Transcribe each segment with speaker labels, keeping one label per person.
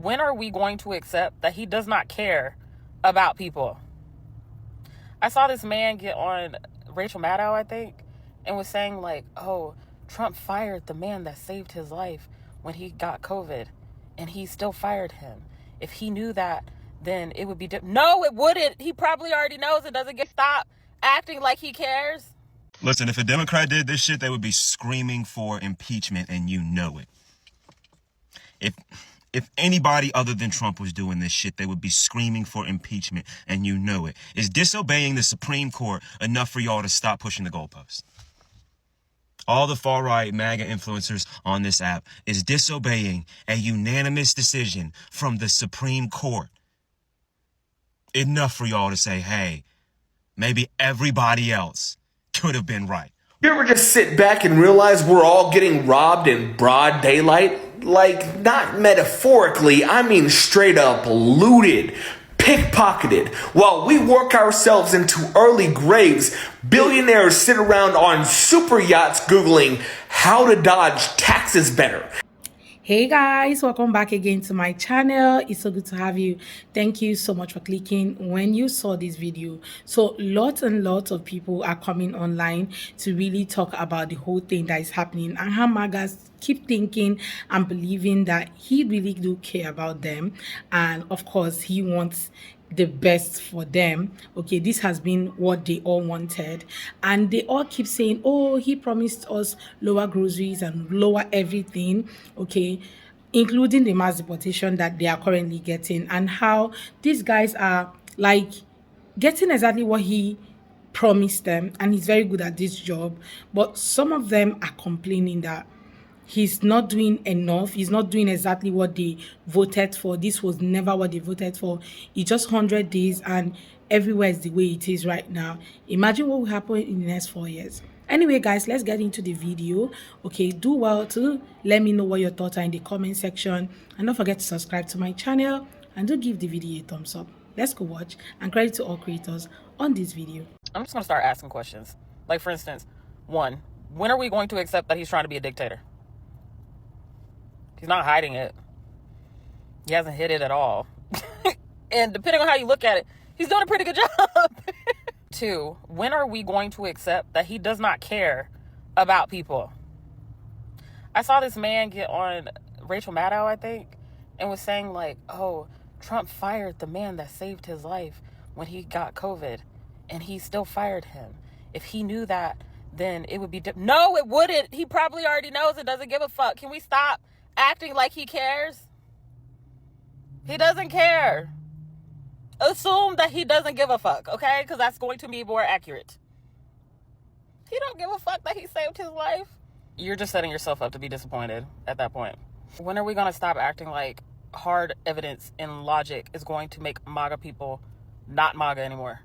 Speaker 1: when are we going to accept that he does not care about people? I saw this man get on Rachel Maddow, I think, and was saying like, oh, Trump fired the man that saved his life when he got COVID, and he still fired him. If he knew that, then it would be different. No, it wouldn't. He probably already knows it. Doesn't get stop acting like he cares.
Speaker 2: Listen, if a Democrat did this shit, they would be screaming for impeachment, and you know it. If anybody other than Trump was doing this shit, they would be screaming for impeachment, and you know it. Is disobeying the Supreme Court enough for y'all to stop pushing the goalposts? All the far-right MAGA influencers on this app is disobeying a unanimous decision from the Supreme Court enough for y'all to say, hey, maybe everybody else could have been right.
Speaker 3: You ever just sit back and realize we're all getting robbed in broad daylight? Like, not metaphorically, I mean straight up looted, pickpocketed. While we work ourselves into early graves, billionaires sit around on super yachts Googling how to dodge taxes better.
Speaker 4: Hey guys, welcome back again to my channel. It's so good to have you. Thank you so much for clicking when you saw this video. So lots and lots of people are coming online to really talk about the whole thing that is happening and how MAGAs keep thinking and believing that he really do care about them, and of course he wants the best for them. Okay, this has been what they all wanted, and they all keep saying, oh, he promised us lower groceries and lower everything, okay, including the mass deportation that they are currently getting, and how these guys are like getting exactly what he promised them, and he's very good at this job. But some of them are complaining that he's not doing enough. He's not doing exactly what they voted for. This was never what they voted for. It's just 100 days and everywhere is the way it is right now. Imagine what will happen in the next 4 years. Anyway, guys, let's get into the video. Okay, do well to let me know what your thoughts are in the comment section. And don't forget to subscribe to my channel and do give the video a thumbs up. Let's go watch, and credit to all creators on this video.
Speaker 1: I'm just going to start asking questions. Like, for instance, one, when are we going to accept that he's trying to be a dictator? He's not hiding it. He hasn't hid it at all. And depending on how you look at it, he's doing a pretty good job. Two, when are we going to accept that he does not care about people? I saw this man get on Rachel Maddow, I think, and was saying like, oh, Trump fired the man that saved his life when he got COVID, and he still fired him. If he knew that, then it would be different. No, it wouldn't. He probably already knows it. Doesn't give a fuck. Can we stop acting like he cares? He doesn't care. Assume that he doesn't give a fuck, okay? Because that's going to be more accurate. He don't give a fuck that he saved his life. You're just setting yourself up to be disappointed at that point. When are we going to stop acting like hard evidence and logic is going to make MAGA people not MAGA anymore?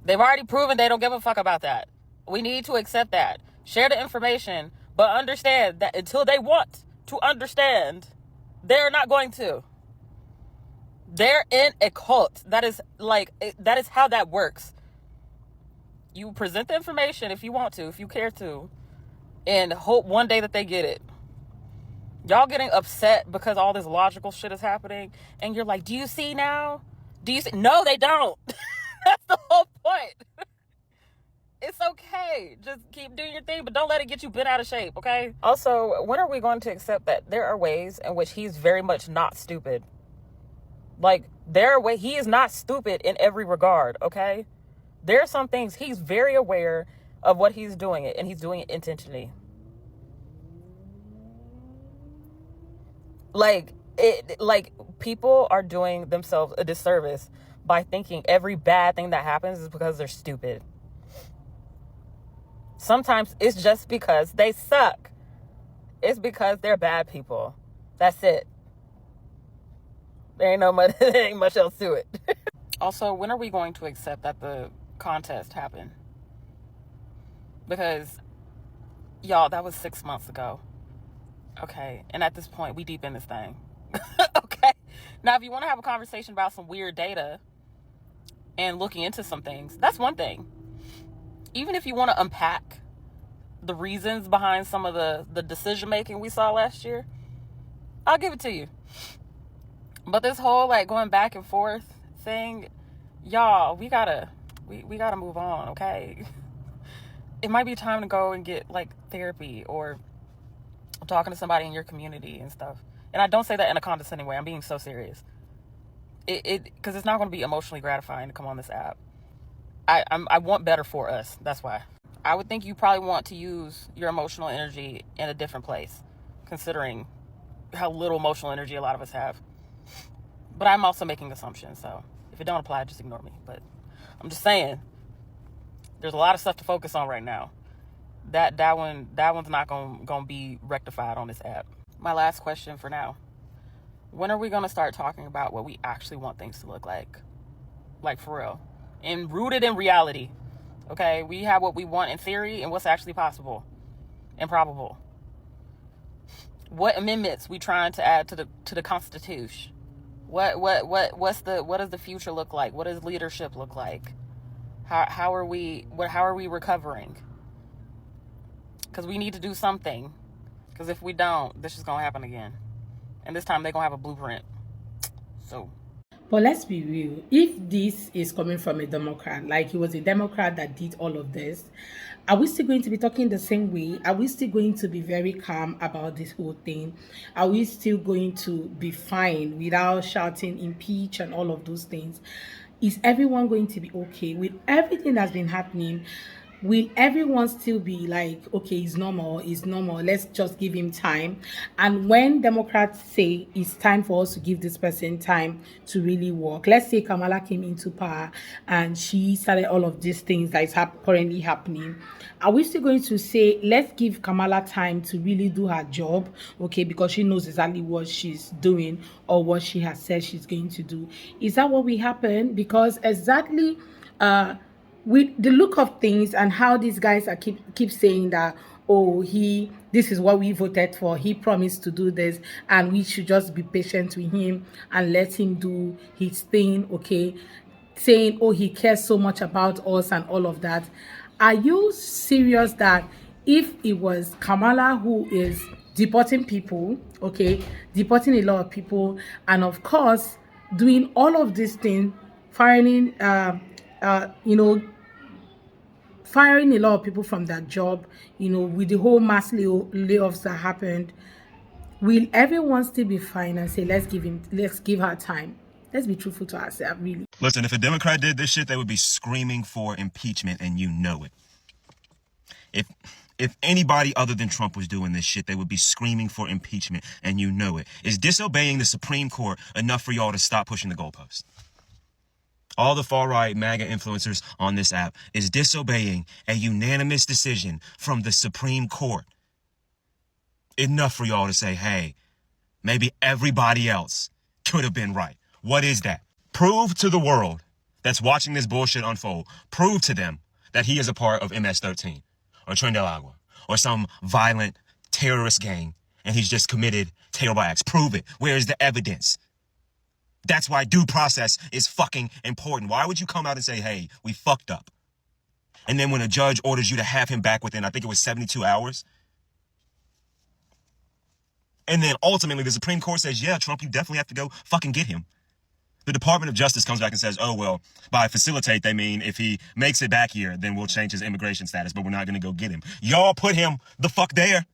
Speaker 1: They've already proven they don't give a fuck about that. We need to accept that. Share the information, but understand that until they want to understand, they're not going to. They're in a cult. That is how that works. You present the information if you want to, if you care to, and hope one day that they get it. Y'all getting upset because all this logical shit is happening, and you're like, do you see now? Do you see? No, they don't. That's the whole point. It's okay. Just keep doing your thing, but don't let it get you bent out of shape, okay? Also, when are we going to accept that there are ways in which he's very much not stupid? Like, he is not stupid in every regard, okay? There are some things he's very aware of what he's doing it, and he's doing it intentionally. Like people are doing themselves a disservice by thinking every bad thing that happens is because they're stupid. Sometimes it's just because they suck. It's because they're bad people. That's it. There ain't much else to it. Also, when are we going to accept that the contest happened? Because, y'all, that was 6 months ago. Okay, and at this point, we deep in this thing. Okay? Now, if you want to have a conversation about some weird data and looking into some things, that's one thing. Even if you want to unpack the reasons behind some of the decision making we saw last year, I'll give it to you. But this whole like going back and forth thing, y'all, we gotta move on, okay? It might be time to go and get like therapy or talking to somebody in your community and stuff. And I don't say that in a condescending way. I'm being so serious. Because it's not going to be emotionally gratifying to come on this app. I want better for us. That's why. I would think you probably want to use your emotional energy in a different place, considering how little emotional energy a lot of us have. But I'm also making assumptions, so if it don't apply, just ignore me. But I'm just saying, there's a lot of stuff to focus on right now. That one's not gonna be rectified on this app. My last question for now: when are we gonna start talking about what we actually want things to look like for real, and rooted in reality? Okay, we have what we want in theory and what's actually possible and probable. What amendments we trying to add to the Constitution? What does the future look like? What does leadership look like? How are we recovering? Because we need to do something. Because if we don't, this is gonna happen again, and this time they're gonna have a blueprint. So.
Speaker 4: But let's be real. If this is coming from a Democrat, like it was a Democrat that did all of this, are we still going to be talking the same way? Are we still going to be very calm about this whole thing? Are we still going to be fine without shouting impeach and all of those things? Is everyone going to be okay with everything that's been happening? Will everyone still be like, okay, it's normal, let's just give him time? And when Democrats say it's time for us to give this person time to really work, let's say Kamala came into power and she started all of these things that is currently happening, are we still going to say, let's give Kamala time to really do her job, okay, because she knows exactly what she's doing or what she has said she's going to do? Is that what will happen? Because exactly, with the look of things and how these guys are keep saying that, oh, this is what we voted for, he promised to do this, and we should just be patient with him and let him do his thing, okay, saying, oh, he cares so much about us and all of that. Are you serious that if it was Kamala who is deporting people, okay, deporting a lot of people, and of course doing all of these things, firing firing a lot of people from that job, with the whole mass layoffs that happened, will everyone still be fine and say, let's give her time? Let's be truthful to ourselves, really.
Speaker 2: Listen, if a Democrat did this shit, they would be screaming for impeachment, and you know it. If anybody other than Trump was doing this shit, they would be screaming for impeachment, and you know it. Is disobeying the Supreme Court enough for y'all to stop pushing the goalposts? All the far-right MAGA influencers on this app, is disobeying a unanimous decision from the Supreme Court enough for y'all to say, hey, maybe everybody else could have been right? What is that? Prove to the world that's watching this bullshit unfold, prove to them that he is a part of MS-13 or Tren del Agua or some violent terrorist gang and he's just committed terrible acts. Prove it. Where is the evidence? That's why due process is fucking important. Why would you come out and say, hey, we fucked up? And then when a judge orders you to have him back within, I think it was 72 hours. And then ultimately the Supreme Court says, yeah, Trump, you definitely have to go fucking get him. The Department of Justice comes back and says, oh, well, by facilitate, they mean if he makes it back here, then we'll change his immigration status, but we're not going to go get him. Y'all put him the fuck there.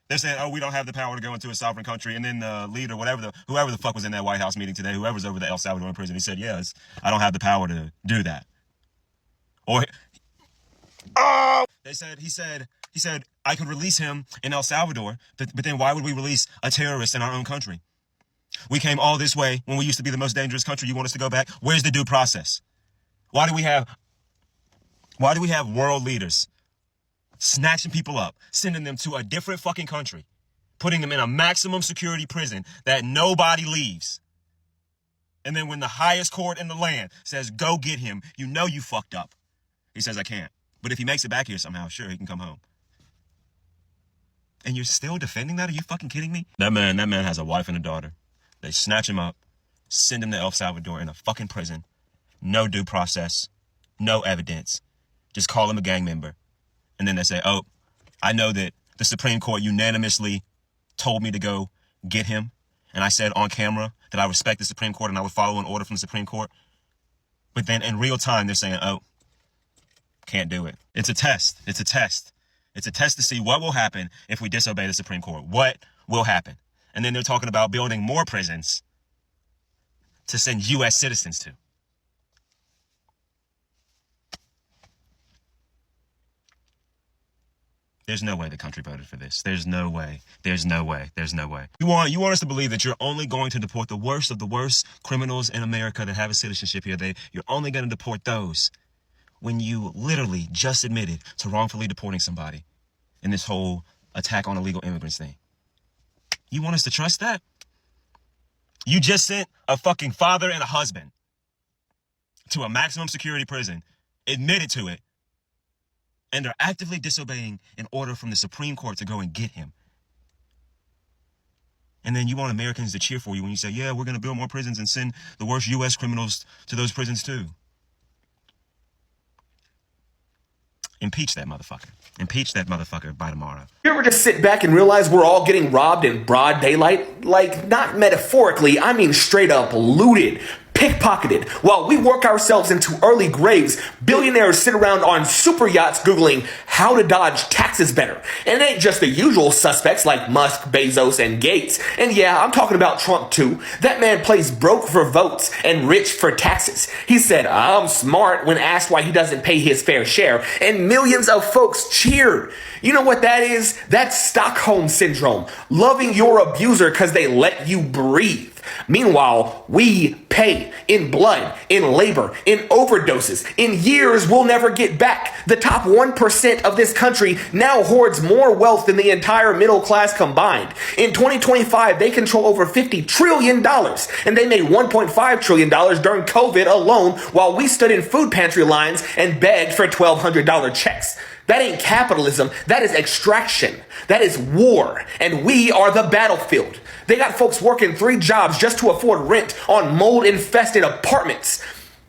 Speaker 2: They're saying, oh, we don't have the power to go into a sovereign country. And then the leader, whoever the fuck was in that White House meeting today, whoever's over the El Salvador prison, he said, yes, I don't have the power to do that. Or, he said, I could release him in El Salvador, but then why would we release a terrorist in our own country? We came all this way when we used to be the most dangerous country. You want us to go back? Where's the due process? Why do we have world leaders snatching people up, sending them to a different fucking country, putting them in a maximum security prison that nobody leaves? And then when the highest court in the land says, go get him, you know you fucked up. He says, I can't. But if he makes it back here somehow, sure, he can come home. And you're still defending that? Are you fucking kidding me? That man has a wife and a daughter. They snatch him up, send him to El Salvador in a fucking prison. No due process, no evidence. Just call him a gang member. And then they say, oh, I know that the Supreme Court unanimously told me to go get him. and I said on camera that I respect the Supreme Court and I would follow an order from the Supreme Court. But then in real time, they're saying, oh, can't do it. It's a test. It's a test. It's a test to see what will happen if we disobey the Supreme Court. What will happen? And then they're talking about building more prisons to send U.S. citizens to. There's no way the country voted for this. There's no way. There's no way. There's no way. You want us to believe that you're only going to deport the worst of the worst criminals in America that have a citizenship here. You're only going to deport those when you literally just admitted to wrongfully deporting somebody in this whole attack on illegal immigrants thing. You want us to trust that? You just sent a fucking father and a husband to a maximum security prison, admitted to it, and are actively disobeying an order from the Supreme Court to go and get him. And then you want Americans to cheer for you when you say, yeah, we're going to build more prisons and send the worst U.S. criminals to those prisons too. Impeach that motherfucker. Impeach that motherfucker by tomorrow.
Speaker 3: You ever just sit back and realize we're all getting robbed in broad daylight? Like, not metaphorically, I mean straight up looted, pickpocketed. While we work ourselves into early graves, billionaires sit around on super yachts Googling how to dodge taxes better. And it ain't just the usual suspects like Musk, Bezos, and Gates. And yeah, I'm talking about Trump too. That man plays broke for votes and rich for taxes. He said, I'm smart when asked why he doesn't pay his fair share. And millions of folks cheered. You know what that is? That's Stockholm Syndrome. Loving your abuser because they let you breathe. Meanwhile, we pay in blood, in labor, in overdoses, in years we'll never get back. The top 1% of this country now hoards more wealth than the entire middle class combined. In 2025, they control over $50 trillion, and they made $1.5 trillion during COVID alone while we stood in food pantry lines and begged for $1,200 checks. That ain't capitalism, that is extraction, that is war, and we are the battlefield. They got folks working 3 jobs just to afford rent on mold-infested apartments.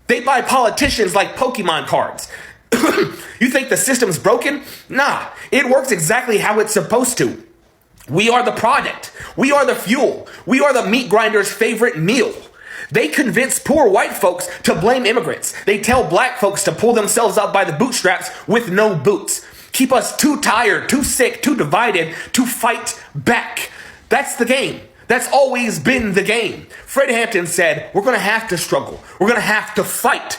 Speaker 3: They buy politicians like Pokemon cards. You think the system's broken? Nah, it works exactly how it's supposed to. We are the product. We are the fuel. We are the meat grinder's favorite meal. They convince poor white folks to blame immigrants. They tell black folks to pull themselves up by the bootstraps with no boots. Keep us too tired, too sick, too divided to fight back. That's the game. That's always been the game. Fred Hampton said, we're going to have to struggle. We're going to have to fight.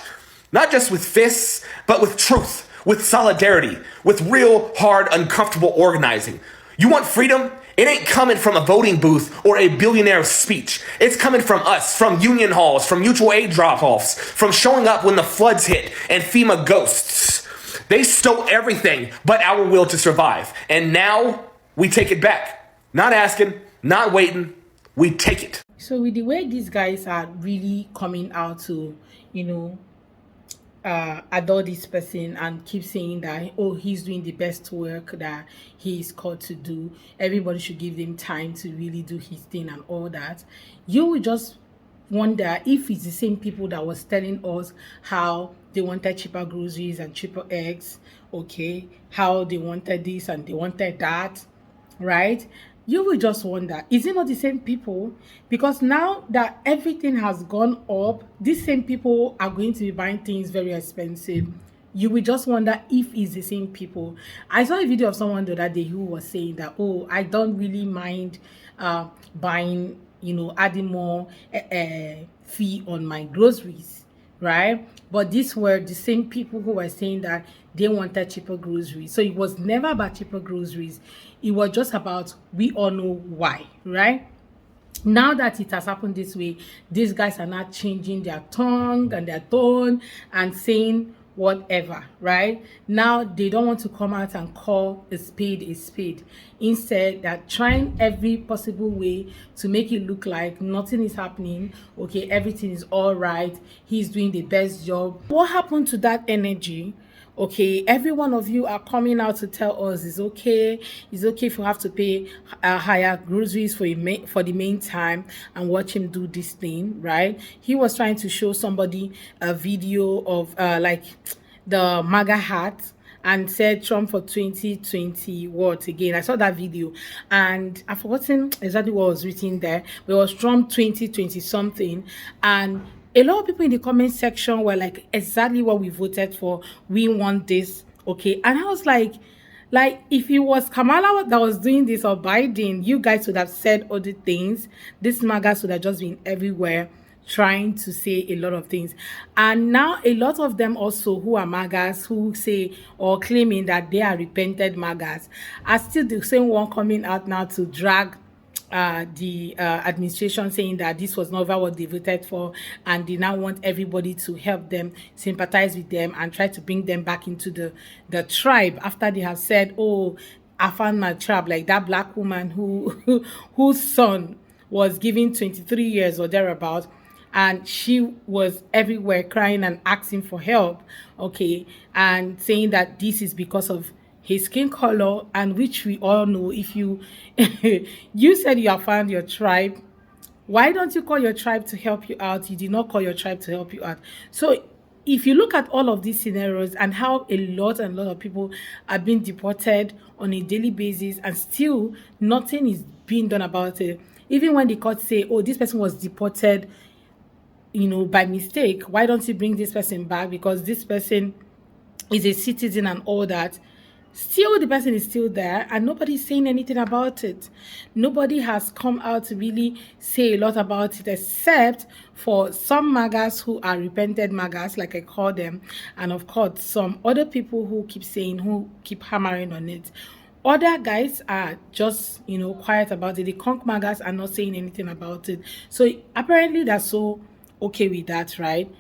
Speaker 3: Not just with fists, but with truth, with solidarity, with real, hard, uncomfortable organizing. You want freedom? It ain't coming from a voting booth or a billionaire's speech. It's coming from us, from union halls, from mutual aid drop-offs, from showing up when the floods hit and FEMA ghosts. They stole everything but our will to survive. And now we take it back. Not asking, not waiting, we take it.
Speaker 4: So with the way these guys are really coming out to, adore this person and keep saying that, oh, he's doing the best work that he is called to do, everybody should give him time to really do his thing and all that, you will just wonder if it's the same people that was telling us how they wanted cheaper groceries and cheaper eggs, okay, how they wanted this and they wanted that, right? You will just wonder, is it not the same people? Because now that everything has gone up, these same people are going to be buying things very expensive. You will just wonder if it's the same people. I saw a video of someone the other day who was saying that, oh, I don't really mind buying, adding more fee on my groceries, right? But these were the same people who were saying that they wanted cheaper groceries. So it was never about cheaper groceries. It was just about, we all know why, right? Now that it has happened this way, these guys are not changing their tongue and their tone and saying whatever, right? Now they don't want to come out and call a spade a spade. Instead, they're trying every possible way to make it look like nothing is happening. Okay, everything is all right. He's doing the best job. What happened to that energy? Okay, every one of you are coming out to tell us it's okay if you have to pay higher groceries for the meantime and watch him do this thing, right? He was trying to show somebody a video of like the MAGA hat and said Trump for 2020 what again. I saw that video and I've forgotten exactly what was written there, but it was Trump 2020 something. And a lot of people in the comment section were like, exactly what we voted for. We want this. Okay. And I was like, if it was Kamala that was doing this or Biden, you guys would have said other things. This MAGA would have just been everywhere trying to say a lot of things. And now a lot of them also who are MAGAs, who say or claiming that they are repented MAGAs, are still the same one coming out now to drag the administration, saying that this was never what they voted for, and they now want everybody to help them, sympathize with them, and try to bring them back into the tribe after they have said, oh, I found my tribe, like that black woman whose son was given 23 years or thereabout, and she was everywhere crying and asking for help, okay, and saying that this is because of his skin color, and which we all know, if you you said you have found your tribe, why don't you call your tribe to help you out? You did not call your tribe to help you out. So if you look at all of these scenarios and how a lot of people are being deported on a daily basis and still nothing is being done about it, even when the court say, oh, this person was deported, you know, by mistake, why don't you bring this person back because this person is a citizen and all that, still the person is still there and nobody's saying anything about it. Nobody has come out to really say a lot about it, except for some MAGAs who are repented MAGAs, like I call them, and of course some other people who keep saying, who keep hammering on it. Other guys are just, you know, quiet about it. The conk MAGAs are not saying anything about it. So apparently they're so okay with that, right?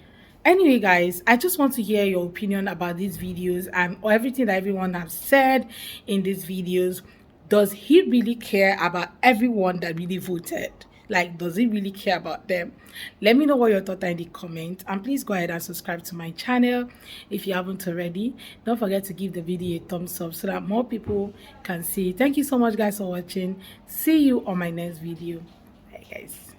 Speaker 4: Anyway, guys, I just want to hear your opinion about these videos and everything that everyone has said in these videos. Does he really care about everyone that really voted? Like, does he really care about them? Let me know what your thoughts are in the comments, and please go ahead and subscribe to my channel if you haven't already. Don't forget to give the video a thumbs up so that more people can see. Thank you so much, guys, for watching. See you on my next video. Bye, guys.